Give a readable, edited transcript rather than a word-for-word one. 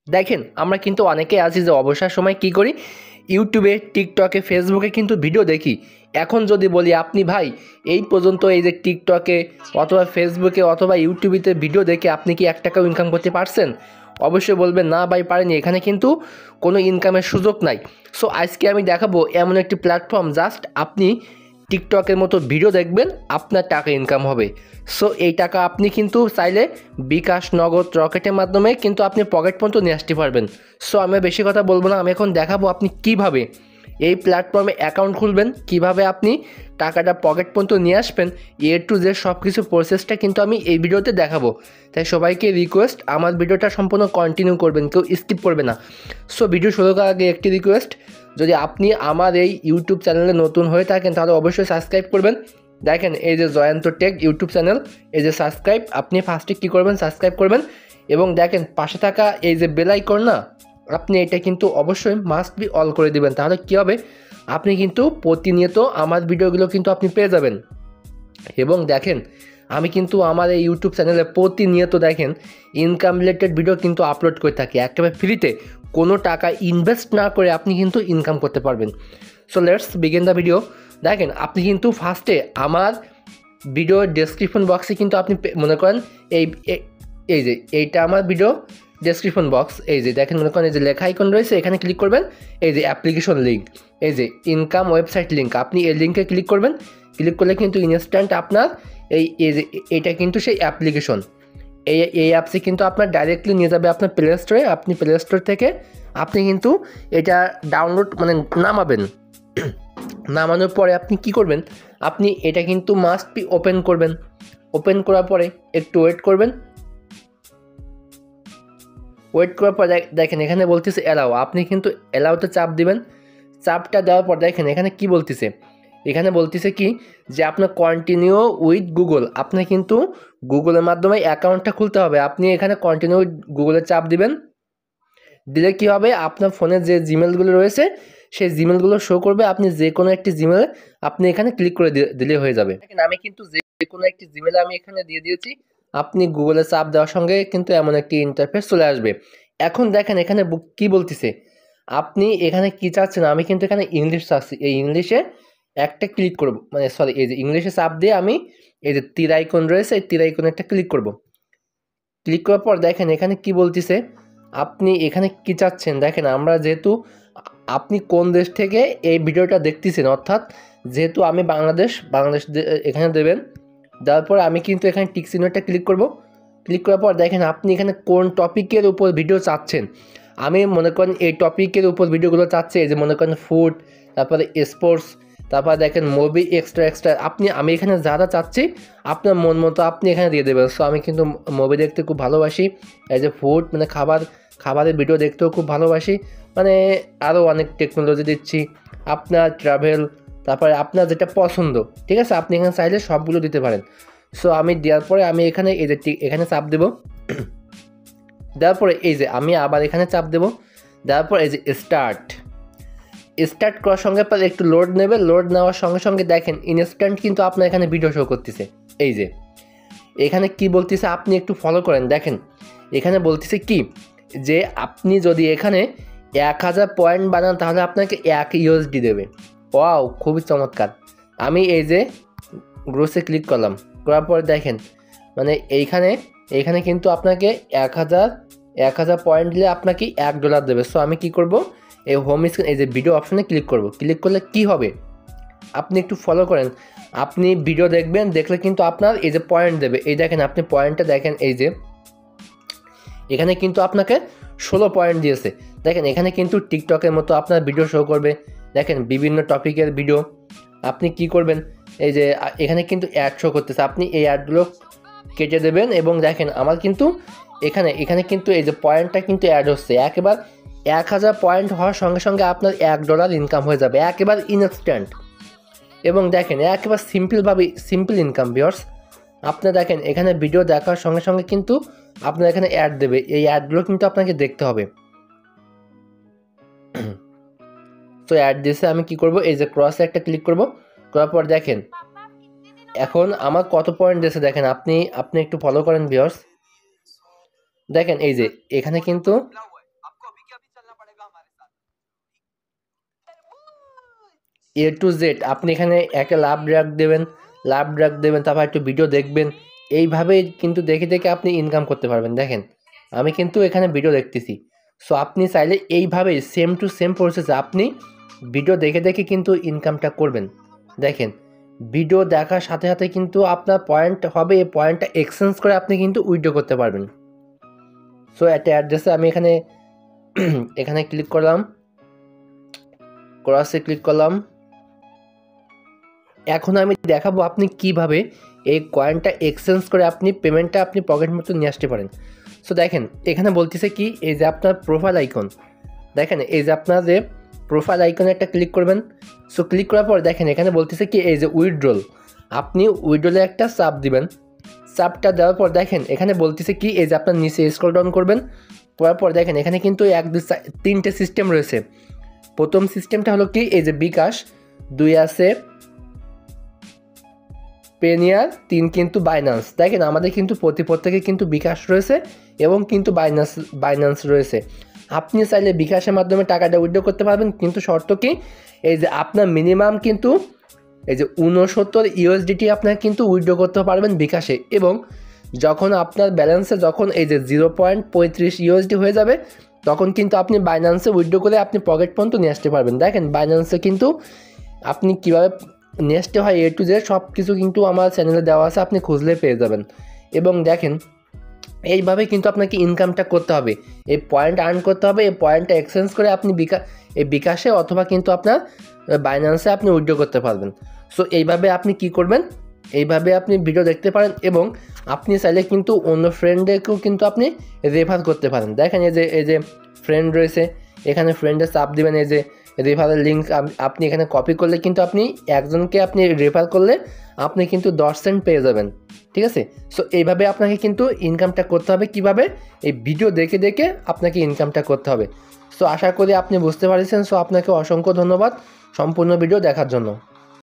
দেখেন আমরা কিন্তু অনেকেই আছি যে অবসর সময় কি করি, ইউটিউবে, টিকটকে, ফেসবুকে কিন্তু ভিডিও দেখি। এখন যদি বলি আপনি ভাই এই পর্যন্ত এই যে টিকটকে অথবা ফেসবুকে অথবা ইউটিউবেতে ভিডিও দেখে আপনি কি 1 টাকাও ইনকাম করতে পারছেন? অবশ্যই বলবেন না ভাই পারেনি, এখানে কিন্তু কোনো ইনকামের সুযোগ নাই। সো আজকে আমি দেখাবো এমন একটি প্ল্যাটফর্ম, জাস্ট আপনি টিকটকের মতো ভিডিও দেখবেন, আপনার টাকা ইনকাম হবে। সো এই টাকা আপনি কিন্তু চাইলে বিকাশ, নগদ, রকেটের মাধ্যমে কিন্তু আপনি পকেট পর্যন্ত নিয়ে আসতে পারবেন। সো আমি বেশি কথা বলবো না, আমি এখন দেখাবো আপনি কিভাবে এই প্ল্যাটফর্মে অ্যাকাউন্ট খুলবেন, কিভাবে আপনি টাকাটা পকেট পর্যন্ত নিয়ে আসবেন। টু জেড সব কিছু প্রসেসটা কিন্তু আমি এই ভিডিওতে দেখাবো। তাই সবাইকে রিকোয়েস্ট, আমার ভিডিওটা সম্পূর্ণ কন্টিনিউ করবেন, কেউ স্কিপ করবে না। সো ভিডিও শুরু করার আগে একটি রিকোয়েস্ট, যদি আপনি আমার এই ইউটিউব চ্যানেলে নতুন হয়ে থাকেন তাহলে অবশ্যই সাবস্ক্রাইব করবেন। দেখেন এই যে জয়ন্ত টেক ইউটিউব চ্যানেল, এই যে সাবস্ক্রাইব, আপনি ফার্স্টে কী করবেন, সাবস্ক্রাইব করবেন। এবং দেখেন পাশে থাকা এই যে বেল আইকন না, আপনি এটা কিন্তু অবশ্যই মাস্ট বি অল করে দিবেন। তাহলে কী হবে, আপনি কিন্তু প্রতিনিয়ত আমার ভিডিওগুলো কিন্তু আপনি পেয়ে যাবেন। এবং দেখেন আমি কিন্তু আমার এই ইউটিউব চ্যানেলে প্রতিনিয়ত দেখেন ইনকাম রিলেটেড ভিডিও কিন্তু আপলোড করে থাকি একেবারে ফ্রিতে, কোনো টাকা ইনভেস্ট না করে আপনি কিন্তু ইনকাম করতে পারবেন। So let's begin the video. দেখেন আপনি কিন্তু ফার্স্টে আমার ভিডিও ডেসক্রিপশন বক্সে কিন্তু আপনি মনে করেন এই এই যে এইটা আমার ভিডিও ডেসক্রিপশন বক্স, এই যে দেখেন মনে করেন এই যে লেখা আইকন রয়েছে, এখানে ক্লিক করবেন। এই যে অ্যাপ্লিকেশন লিঙ্ক, এই যে ইনকাম ওয়েবসাইট লিঙ্ক, আপনি এই লিঙ্কে ক্লিক করবেন। ক্লিক করলে কিন্তু ইনস্ট্যান্ট আপনার এই যে এটা কিন্তু সেই অ্যাপ্লিকেশন, এই অ্যাপসে কিন্তু আপনার ডাইরেক্টলি নিয়ে যাবে আপনার প্লে স্টোরে। আপনি প্লে স্টোর থেকে আপনি কিন্তু এটা ডাউনলোড মানে নামাবেন। নামানোর পরে আপনি কি করবেন, আপনি এটা কিন্তু মাস্ট বি ওপেন করবেন। ওপেন করার পরে একটু ওয়েট করবেন। ওয়েট করার পর দেখেন এখানে বলতেছে অ্যালাউ, আপনি কিন্তু অ্যালাউতে চাপ দিবেন। চাপটা দেওয়ার পর দেখেন এখানে কি বলতেছে, এখানে বলতেছে কি যে আপনার কন্টিনিউ উইথ গুগল, আপনার কিন্তু গুগলের মাধ্যমে অ্যাকাউন্টটা খুলতে হবে। আপনি এখানে কন্টিনিউ উইথ গুগলে চাপ দিবেন। দিলে কি হবে, আপনার ফোনে যে জিমেলগুলো রয়েছে সেই জিমেলগুলো শো করবে। আপনি যে কোনো একটি জিমেলে আপনি এখানে ক্লিক করে দিলে হয়ে যাবে। দেখেন আমি কিন্তু যে কোনো একটি জিমেলে আমি এখানে দিয়ে দিয়েছি। আপনি গুগলে চাপ দেওয়ার সঙ্গে কিন্তু এমন একটি ইন্টারফেস চলে আসবে। এখন দেখেন এখানে কি বলতেছে, আপনি এখানে কি চাচ্ছেন। আমি কিন্তু এখানে ইংলিশ চাচ্ছি, এই ইংলিশে একটা ক্লিক করব, মানে সরি এই যে ইংলিশে চাপ দিয়ে আমি এই যে তীর আইকন রয়েছে এই তীর আইকনে একটা ক্লিক করব। ক্লিক করার পর দেখেন এখানে কি বলতেছে, আপনি এখানে কি চাচ্ছেন। দেখেন আমরা যেহেতু, আপনি কোন দেশ থেকে এই ভিডিওটা দেখতেছেন, অর্থাৎ যেহেতু আমি বাংলাদেশ এখানে দেবেন। দেওয়ার পর আমি কিন্তু এখানে টিক চিহ্নটা ক্লিক করব। ক্লিক করার পর দেখেন আপনি এখানে কোন টপিকের উপর ভিডিও চাচ্ছেন। আমি মনে করেন এই টপিকের উপর ভিডিওগুলো চাচ্ছি, এই যে মনে করেন ফুড, তারপরে স্পোর্টস, তারপর দেখেন মুভি এক্সট্রা আমি এখানে যা চাচ্ছি আপনার মন মতো আপনি এখানে দিয়ে দেবেন। সো আমি কিন্তু মুভি দেখতে খুব ভালোবাসি, এই যে ফুড মানে খাবারের ভিডিও দেখতেও খুব ভালোবাসি, মানে আরও অনেক টেকনোলজি দিচ্ছি, আপনার ট্রাভেল, তারপরে আপনার যেটা পছন্দ, ঠিক আছে, আপনি এখানে চাইলে সবগুলো দিতে পারেন। সো আমি দেওয়ার পরে আমি এখানে এই যে এখানে চাপ দেবো। দেওয়ার পরে এই যে আমি আবার এখানে চাপ দেবো। দেওয়ার পর এই যে স্টার্ট করার সঙ্গে পর একটু লোড নেবে। লোড নেওয়ার সঙ্গে সঙ্গে দেখেন ইনস্ট্যান্ট কিন্তু আপনার এখানে ভিডিও শো করতেছে। এই যে এখানে কি বলতেছে আপনি একটু ফলো করেন। দেখেন এখানে বলতেছে কি যে আপনি যদি এখানে 1000 পয়েন্ট বানান তাহলে আপনাকে 1 USD দেবে। ওয়াও, খুবই চমৎকার। আমি এই যে গ্রোসে ক্লিক করলাম, করার পর দেখেন মানে এইখানে কিন্তু আপনাকে 1000 পয়েন্ট দিলে আপনাকে $1 দেবে। সো আমি কি করব, এই হোম স্ক্রিন এই যে ভিডিও অপশানে ক্লিক করব। ক্লিক করলে কি হবে, আপনি একটু ফলো করেন। আপনি ভিডিও দেখবেন, দেখলে কিন্তু আপনার এই যে পয়েন্ট দেবে। এই দেখেন আপনি পয়েন্টটা দেখেন, এই যে এখানে কিন্তু আপনাকে 16 পয়েন্ট দিয়েছে। দেখেন এখানে কিন্তু টিকটকের মতো আপনার ভিডিও শো করবে। দেখেন বিভিন্ন টপিকের ভিডিও। আপনি কি করবেন, এই যে এখানে কিন্তু অ্যাড শো করতেছে, আপনি এই অ্যাডগুলো কেটে দেবেন। এবং দেখেন আমার কিন্তু এখানে কিন্তু এই যে পয়েন্টটা কিন্তু অ্যাড হচ্ছে। একেবারে 1000 পয়েন্ট হওয়ার সঙ্গে সঙ্গে আপনার $1 ইনকাম হয়ে যাবে, একেবারে ইনস্ট্যান্ট। এবং দেখেন একেবারে সিম্পল ইনকাম ভিউয়ার্স। আপনার দেখেন এখানে ভিডিও দেখার সঙ্গে সঙ্গে কিন্তু আপনার এখানে অ্যাড দেবে, এই অ্যাডগুলো কিন্তু আপনাকে দেখতে হবে। তো অ্যাড দিয়েছে, আমি কি করব, এই যে ক্রসে একটা ক্লিক করব। করার পর দেখেন এখন আমার কত পয়েন্ট দিয়েছে। দেখেন আপনি একটু ফলো করেন ভিউয়ার্স। দেখেন এই যে এখানে কিন্তু এ টু জেড আপনি এখানে একটা লাভ ড্রাগ দেবেন, তারপর একটু ভিডিও দেখবেন, এইভাবে কিন্তু দেখে দেখে আপনি ইনকাম করতে পারবেন। দেখেন আমি কিন্তু এখানে ভিডিও দেখতেছি। সো আপনি চাইলে এইভাবেই সেম টু সেম প্রসেসে আপনি ভিডিও দেখে দেখে কিন্তু ইনকামটা করবেন। দেখেন ভিডিও দেখার সাথে সাথে কিন্তু আপনার পয়েন্ট হবে, এই পয়েন্টটা এক্সচেঞ্জ করে আপনি কিন্তু উইথড্র করতে পারবেন। সো একটা অ্যাড্রেসে আমি এখানে ক্লিক করলাম, ক্রসে ক্লিক করলাম। এখন আমি দেখাবো আপনি কিভাবে এই কয়েনটা এক্সচেঞ্জ করে আপনি পেমেন্টটা আপনি পকেট মতো নিয়ে আসতে পারেন। সো দেখেন এখানে বলতেছে কি, এই যে আপনার প্রোফাইল আইকন, দেখেন এই যে আপনার যে প্রোফাইল আইকনে একটা ক্লিক করবেন। সো ক্লিক করার পর দেখেন এখানে বলতেছে কি, এই যে উইথড্রল, আপনি উইথড্রলে একটা চাপ দিবেন। চাপটা দেওয়ার পর দেখেন এখানে বলতেছে কি, এই যে আপনার নিচে স্ক্রল ডাউন করবেন, করার পর দেখেন এখানে কিন্তু 1 2 3টে সিস্টেম রয়েছে। প্রথম সিস্টেমটা হলো কি, এই যে বিকাশ, 2 আছে পেনিয়ার, 3 কিন্তু বাইন্যান্স। দেখেন আমাদের কিন্তু প্রত্যেকে কিন্তু বিকাশ রয়েছে এবং কিন্তু বাইন্যান্স রয়েছে। আপনি চাইলে বিকাশের মাধ্যমে টাকাটা উইথড্র করতে পারবেন, কিন্তু শর্ত কি, এই যে আপনার মিনিমাম কিন্তু এই যে 69 ইউএসডিটি আপনার কিন্তু উইথড্র করতে পারবেন বিকাশে। এবং যখন আপনার ব্যালেন্সে যখন এই যে 0.35 ইউএসডি হয়ে যাবে, তখন কিন্তু আপনি বাইন্যান্সে উইথড্র করে আপনি পকেট পর্যন্ত নিয়ে আসতে পারবেন। দেখেন বাইন্যান্সে কিন্তু আপনি কীভাবে নিয়ে আসতে হয় এ টু জেড সব কিছু কিন্তু আমার চ্যানেলে দেওয়া আছে, আপনি খুঁজলে পেয়ে যাবেন। এবং দেখেন এইভাবে কিন্তু আপনাকে ইনকামটা করতে হবে, এই পয়েন্ট আর্ন করতে হবে, এই পয়েন্টটা এক্সচেঞ্জ করে আপনি বিকাশে অথবা কিন্তু আপনার বাইন্যান্সে আপনি উইথড্র করতে পারবেন। সো এইভাবে আপনি কি করবেন, এইভাবে আপনি ভিডিও দেখতে পারেন এবং আপনি চাইলে কিন্তু অন্য ফ্রেন্ডদেরকেও কিন্তু আপনি রেফার করতে পারেন। দেখেন এই যে ফ্রেন্ড রয়েছে, এখানে ফ্রেন্ডের চাপ দিবেন, এই যে রেফারের লিঙ্ক আপনি এখানে কপি করলে কিন্তু আপনি একজনকে আপনি রেফার করলে আপনি কিন্তু 10 সেন্ট পেয়ে যাবেন। ঠিক আছে, সো এইভাবে আপনাকে কিন্তু ইনকামটা করতে হবে। কিভাবে, এই ভিডিও দেখে দেখে আপনাকে ইনকামটা করতে হবে। সো আশা করি আপনি বুঝতে পারছেন। সো আপনাকে অসংখ্য ধন্যবাদ সম্পূর্ণ ভিডিও দেখার জন্য।